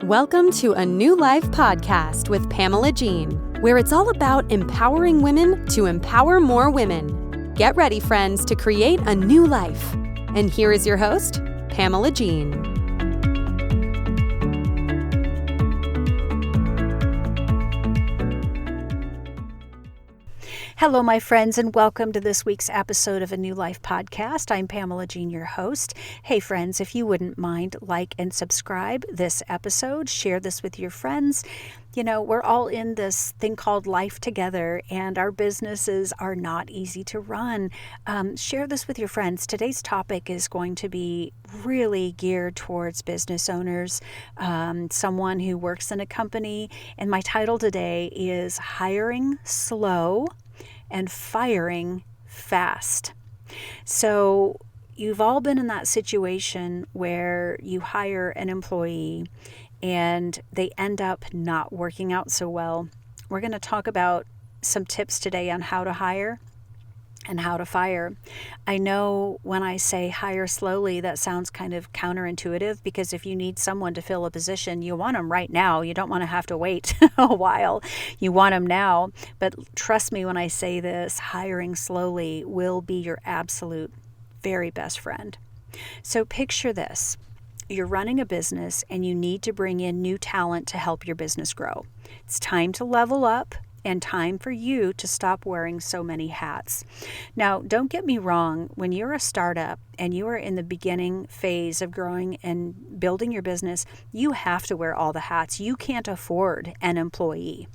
Welcome to a New Life podcast with Pamela Jean, where it's all about empowering women to empower more women. Get ready, friends, to create a new life. And here is your host, Pamela Jean. Hello, my friends, and welcome to this week's episode of A New Life podcast. I'm Pamela Jean, your host. Hey, friends, if you wouldn't mind, like and subscribe this episode. Share this with your friends. You know, we're all in this thing called life together, and our businesses are not easy to run. Share this with your friends. Today's topic is going to be really geared towards business owners, someone who works in a company, and my title today is Hiring Slow and Firing Fast. So you've all been in that situation where you hire an employee and they end up not working out so well. We're going to talk about some tips today on how to hire and how to fire. I know when I say hire slowly, that sounds kind of counterintuitive, because if you need someone to fill a position, you want them right now. You don't want to have to wait a while. You want them now. But trust me when I say this, hiring slowly will be your absolute very best friend. So picture this. You're running a business and you need to bring in new talent to help your business grow. It's time to level up and time for you to stop wearing so many hats. Now, don't get me wrong, when you're a startup and you are in the beginning phase of growing and building your business, you have to wear all the hats. You can't afford an employee.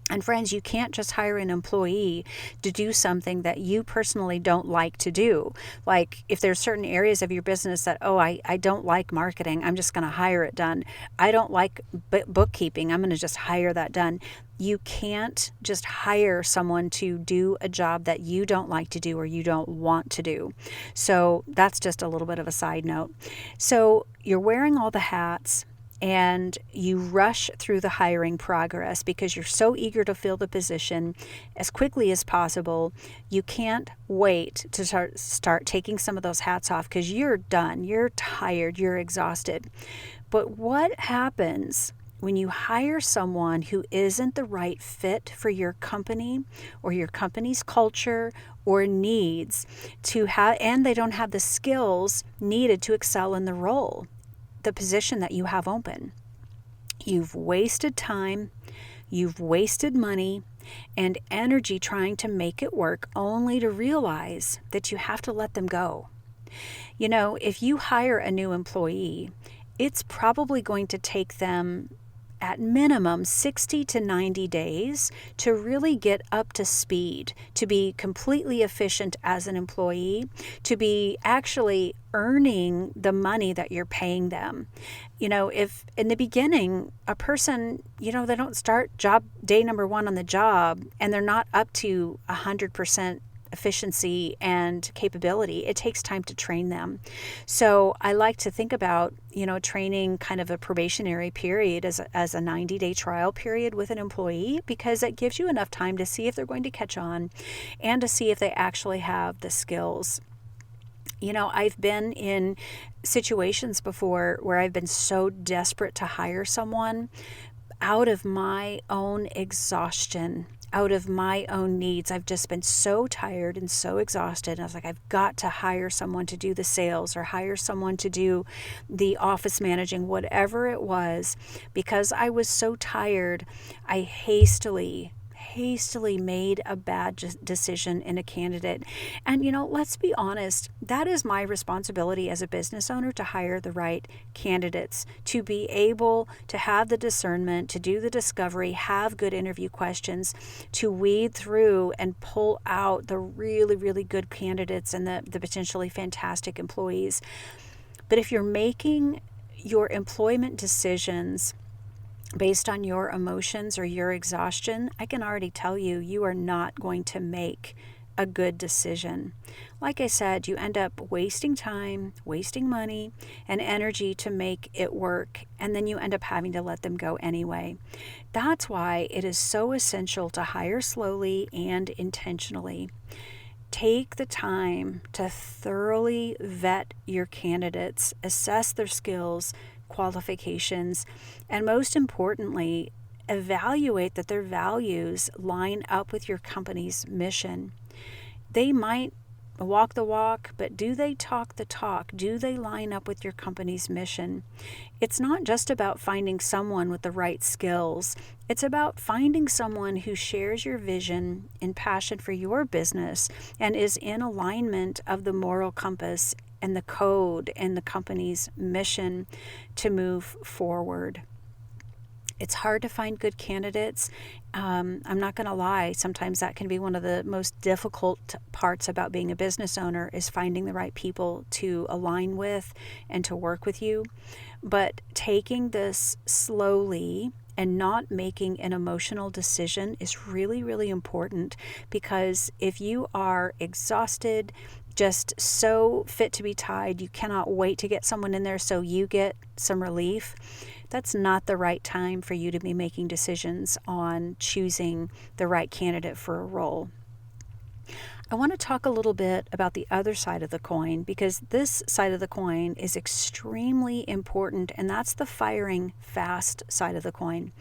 And friends, you can't just hire an employee to do something that you personally don't like to do. Like if there's certain areas of your business that, I don't like marketing, I'm just going to hire it done. I don't like bookkeeping, I'm going to just hire that done. You can't just hire someone to do a job that you don't like to do or you don't want to do. So that's just a little bit of a side note. So you're wearing all the hats, and you rush through the hiring progress because you're so eager to fill the position as quickly as possible. You can't wait to start taking some of those hats off because you're done, you're tired, you're exhausted. But what happens when you hire someone who isn't the right fit for your company or your company's culture or needs to have, and they don't have the skills needed to excel in the role, the position that you have open? You've wasted time, you've wasted money and energy trying to make it work, only to realize that you have to let them go. You know, if you hire a new employee, it's probably going to take them at minimum 60 to 90 days to really get up to speed, to be completely efficient as an employee, to be actually earning the money that you're paying them. You know, if in the beginning, a person, they don't start job day number one on the job and they're not up to 100% efficiency and capability, it takes time to train them. So I like to think about, training kind of a probationary period as a 90-day trial period with an employee, because it gives you enough time to see if they're going to catch on and to see if they actually have the skills. I've been in situations before where I've been so desperate to hire someone out of my own exhaustion, out of my own needs. I've just been so tired and so exhausted. And I was like, I've got to hire someone to do the sales or hire someone to do the office managing, whatever it was. Because I was so tired, I hastily made a bad decision in a candidate. And, let's be honest, that is my responsibility as a business owner, to hire the right candidates, to be able to have the discernment, to do the discovery, have good interview questions, to weed through and pull out the really, really good candidates and the potentially fantastic employees. But if you're making your employment decisions based on your emotions or your exhaustion, I can already tell you, you are not going to make a good decision. Like I said, you end up wasting time, wasting money and energy to make it work, and then you end up having to let them go anyway. That's why it is so essential to hire slowly and intentionally. Take the time to thoroughly vet your candidates, assess their skills, qualifications, and most importantly, evaluate that their values line up with your company's mission. They might walk the walk, but do they talk the talk? Do they line up with your company's mission? It's not just about finding someone with the right skills. It's about finding someone who shares your vision and passion for your business and is in alignment of the moral compass and the code and the company's mission to move forward. It's hard to find good candidates. I'm not going to lie. Sometimes that can be one of the most difficult parts about being a business owner, is finding the right people to align with and to work with you. But taking this slowly and not making an emotional decision is really, really important, because if you are exhausted, just so fit to be tied, you cannot wait to get someone in there so you get some relief, that's not the right time for you to be making decisions on choosing the right candidate for a role. I want to talk a little bit about the other side of the coin, because this side of the coin is extremely important, and that's the firing fast side of the coin.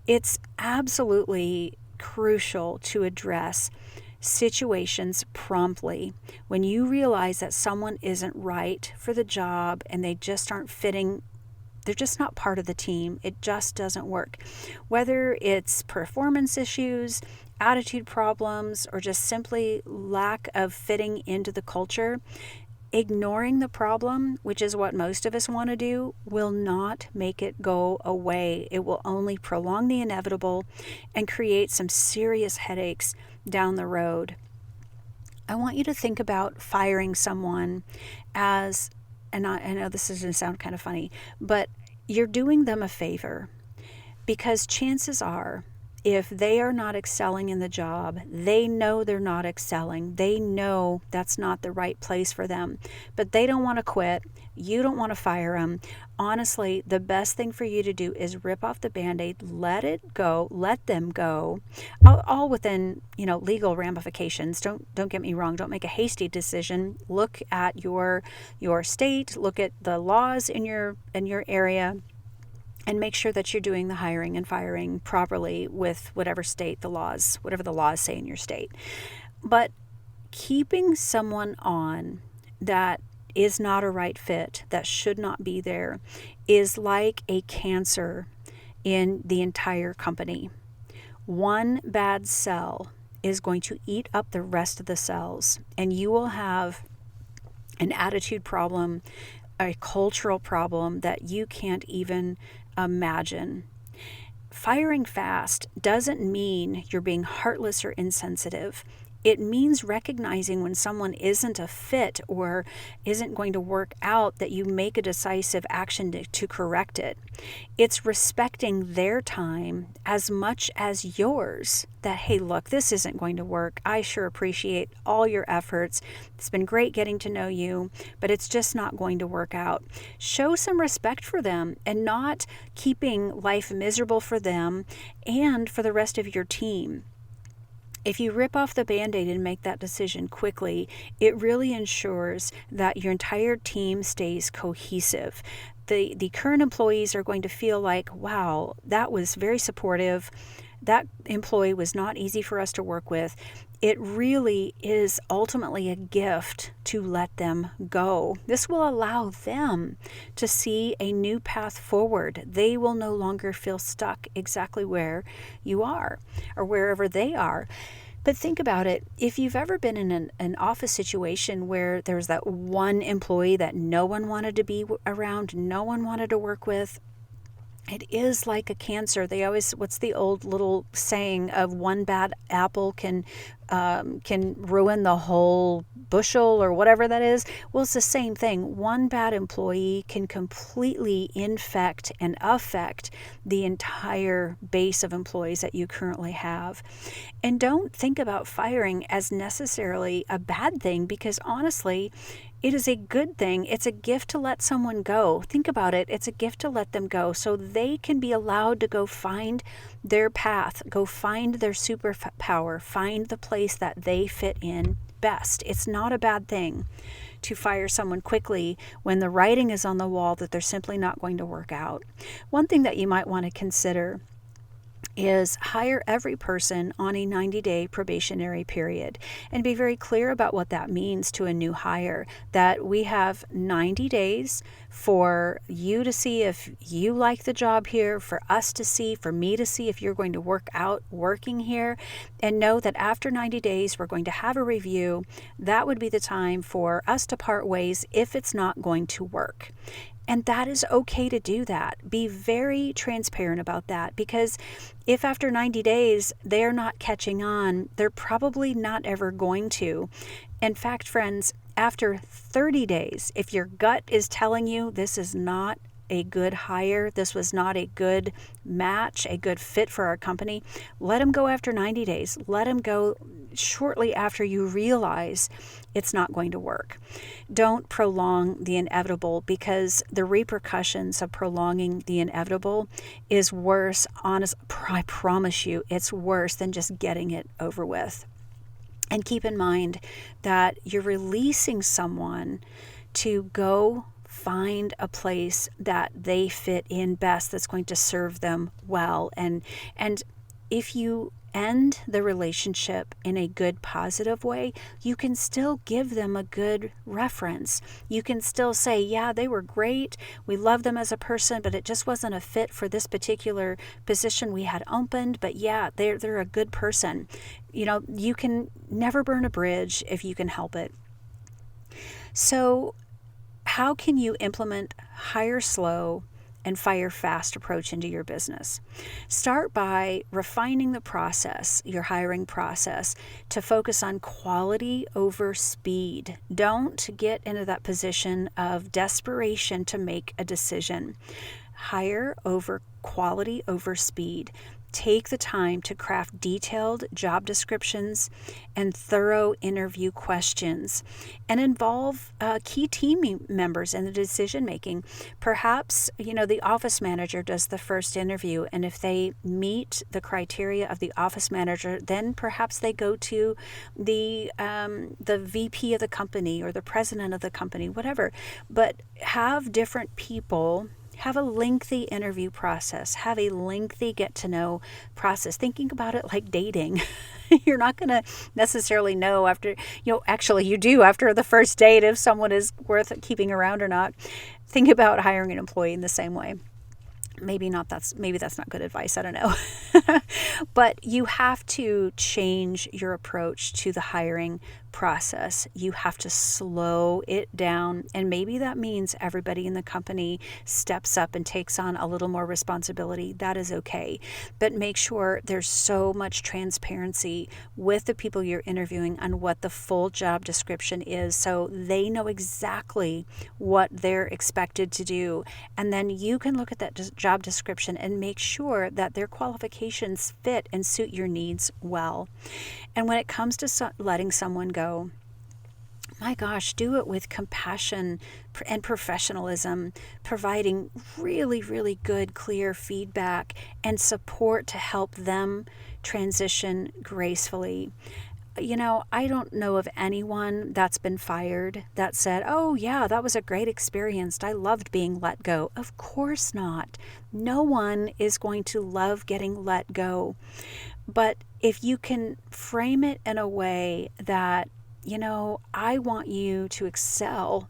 It's absolutely crucial to address situations promptly when you realize that someone isn't right for the job and they just aren't fitting. They're just not part of the team. It just doesn't work. Whether it's performance issues, attitude problems, or just simply lack of fitting into the culture, ignoring the problem, which is what most of us want to do, will not make it go away. It will only prolong the inevitable and create some serious headaches down the road. I want you to think about firing someone as, and I know this is going to sound kind of funny, but you're doing them a favor, because chances are, if they are not excelling in the job, they know they're not excelling. They know that's not the right place for them, but they don't want to quit. You don't want to fire them. Honestly, the best thing for you to do is rip off the Band-Aid, let it go, let them go, all within, legal ramifications. Don't get me wrong. Don't make a hasty decision. Look at your state, look at the laws in your area, and make sure that you're doing the hiring and firing properly with whatever the laws say in your state. But keeping someone on that is not a right fit, that should not be there, is like a cancer in the entire company. One bad cell is going to eat up the rest of the cells, and you will have an attitude problem, a cultural problem that you can't even imagine. Firing fast doesn't mean you're being heartless or insensitive. It means recognizing when someone isn't a fit or isn't going to work out, that you make a decisive action to correct it. It's respecting their time as much as yours, that, hey, look, this isn't going to work. I sure appreciate all your efforts. It's been great getting to know you, but it's just not going to work out. Show some respect for them and not keeping life miserable for them and for the rest of your team. If you rip off the Band-Aid and make that decision quickly, it really ensures that your entire team stays cohesive. The current employees are going to feel like, wow, that was very supportive. That employee was not easy for us to work with. It really is ultimately a gift to let them go. This will allow them to see a new path forward. They will no longer feel stuck exactly where you are or wherever they are. But think about it. If you've ever been in an office situation where there's that one employee that no one wanted to be around, no one wanted to work with, it is like a cancer. What's the old little saying of one bad apple can ruin the whole bushel, or whatever that is? Well, it's the same thing. One bad employee can completely infect and affect the entire base of employees that you currently have. And don't think about firing as necessarily a bad thing, because honestly, it is a good thing. It's a gift to let someone go. Think about it. It's a gift to let them go so they can be allowed to go find their path, go find their superpower, find the place that they fit in best. It's not a bad thing. to fire someone quickly when the writing is on the wall that they're simply not going to work out. One thing that you might want to consider is hire every person on a 90-day probationary period, and be very clear about what that means to a new hire, that we have 90 days for you to see if you like the job here, for us to see, for me to see if you're going to work out working here, and know that after 90 days, we're going to have a review. That would be the time for us to part ways if it's not going to work. And that is okay to do that. Be very transparent about that, because if after 90 days they're not catching on, they're probably not ever going to. In fact, friends, after 30 days, if your gut is telling you this is not a good hire, this was not a good match, a good fit for our company, let them go after 90 days. Let them go shortly after you realize it's not going to work. Don't prolong the inevitable, because the repercussions of prolonging the inevitable is worse. I promise you, it's worse than just getting it over with. And keep in mind that you're releasing someone to go find a place that they fit in best, that's going to serve them well. And if you end the relationship in a good, positive way, you can still give them a good reference. You can still say, yeah, they were great. We love them as a person, but it just wasn't a fit for this particular position we had opened. But yeah, they're a good person. You can never burn a bridge if you can help it. So how can you implement hire slow and fire fast approach into your business? Start by refining the process, your hiring process, to focus on quality over speed. Don't get into that position of desperation to make a decision. Hire over quality over speed. Take the time to craft detailed job descriptions and thorough interview questions, and involve key team members in the decision making. Perhaps, the office manager does the first interview, and if they meet the criteria of the office manager, then perhaps they go to the VP of the company or the president of the company, whatever. But have different people. Have a lengthy interview process. Have a lengthy get-to-know process. Thinking about it like dating. You're not going to necessarily know after, actually you do after the first date if someone is worth keeping around or not. Think about hiring an employee in the same way. Maybe that's not good advice. I don't know. But you have to change your approach to the hiring process. You have to slow it down. And maybe that means everybody in the company steps up and takes on a little more responsibility. That is okay. But make sure there's so much transparency with the people you're interviewing on what the full job description is, so they know exactly what they're expected to do. And then you can look at that job description and make sure that their qualifications fit and suit your needs well. And when it comes to letting someone go, my gosh, do it with compassion and professionalism, providing really, really good, clear feedback and support to help them transition gracefully. I don't know of anyone that's been fired that said, oh yeah, that was a great experience. I loved being let go. Of course not. No one is going to love getting let go. But if you can frame it in a way that, I want you to excel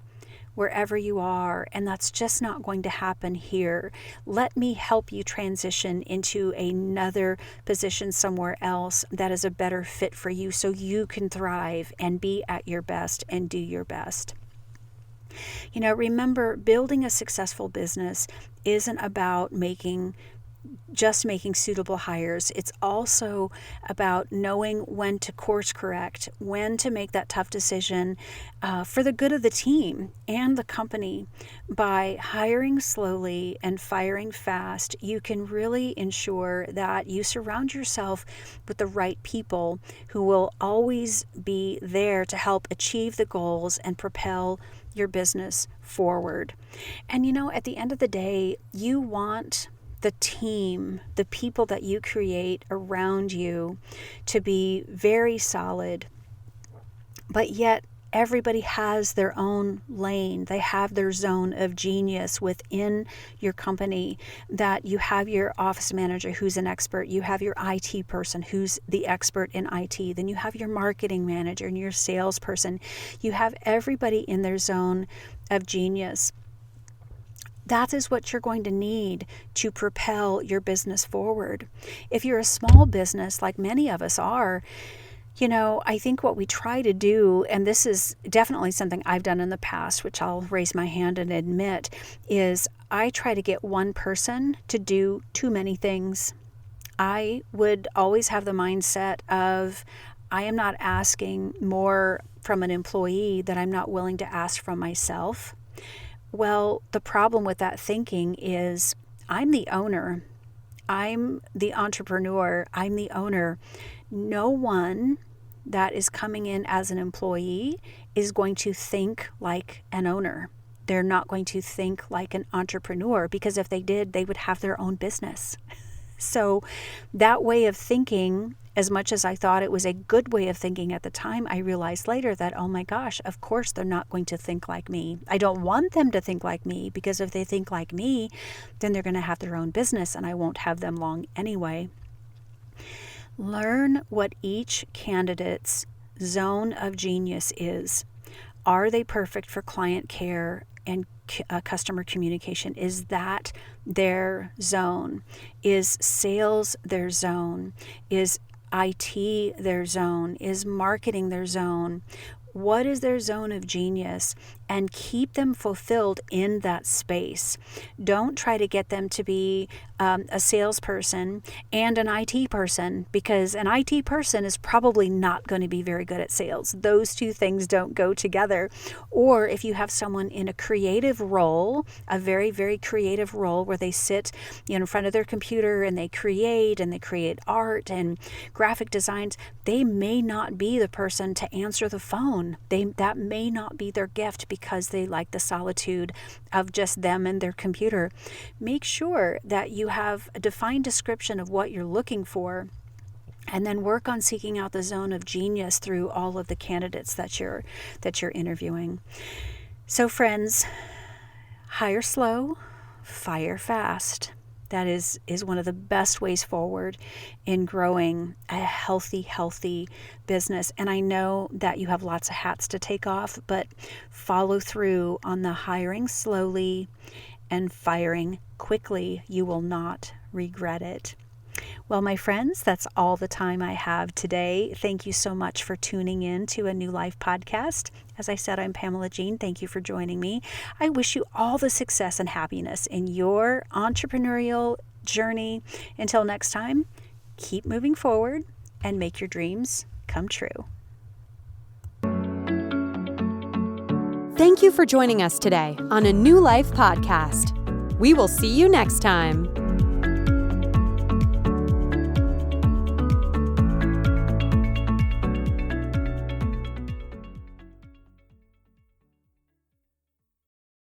wherever you are, and that's just not going to happen here. Let me help you transition into another position somewhere else that is a better fit for you, so you can thrive and be at your best and do your best. Remember, building a successful business isn't about making suitable hires. It's also about knowing when to course correct, when to make that tough decision for the good of the team and the company. By hiring slowly and firing fast, you can really ensure that you surround yourself with the right people who will always be there to help achieve the goals and propel your business forward. And at the end of the day, you want the team, the people that you create around you, to be very solid, but yet Everybody has their own lane. They have their zone of genius within your company. That you have your office manager who's an expert. You have your IT person who's the expert in IT. Then you have your marketing manager and your salesperson. You have everybody in their zone of genius. That is what you're going to need to propel your business forward. If you're a small business, like many of us are, I think what we try to do, and this is definitely something I've done in the past, which I'll raise my hand and admit, is I try to get one person to do too many things. I would always have the mindset of, I am not asking more from an employee that I'm not willing to ask from myself. Well, the problem with that thinking is I'm the owner. I'm the entrepreneur. I'm the owner. No one that is coming in as an employee is going to think like an owner. They're not going to think like an entrepreneur, because if they did, they would have their own business. So that way of thinking, as much as I thought it was a good way of thinking at the time, I realized later that, oh my gosh, of course they're not going to think like me. I don't want them to think like me, because if they think like me, then they're going to have their own business and I won't have them long anyway. Learn what each candidate's zone of genius is. Are they perfect for client care and customer communication? Is that their zone? Is sales their zone? Is IT their zone? Is marketing their zone? What is their zone of genius? And keep them fulfilled in that space. Don't try to get them to be a salesperson and an IT person, because an IT person is probably not going to be very good at sales. Those two things don't go together. Or if you have someone in a creative role, a very, very creative role where they sit in front of their computer and they create art and graphic designs, they may not be the person to answer the phone. That may not be their gift, because they like the solitude of just them and their computer. Make sure that you have a defined description of what you're looking for, and then work on seeking out the zone of genius through all of the candidates that you're interviewing. So friends, hire slow, fire fast. That is one of the best ways forward in growing a healthy business. And I know that you have lots of hats to take off, but follow through on the hiring slowly and firing quickly. You will not regret it. Well, my friends, that's all the time I have today. Thank you so much for tuning in to a New Life podcast. As I said, I'm Pamela Jean. Thank you for joining me. I wish you all the success and happiness in your entrepreneurial journey. Until next time, keep moving forward and make your dreams come true. Thank you for joining us today on a New Life podcast. We will see you next time.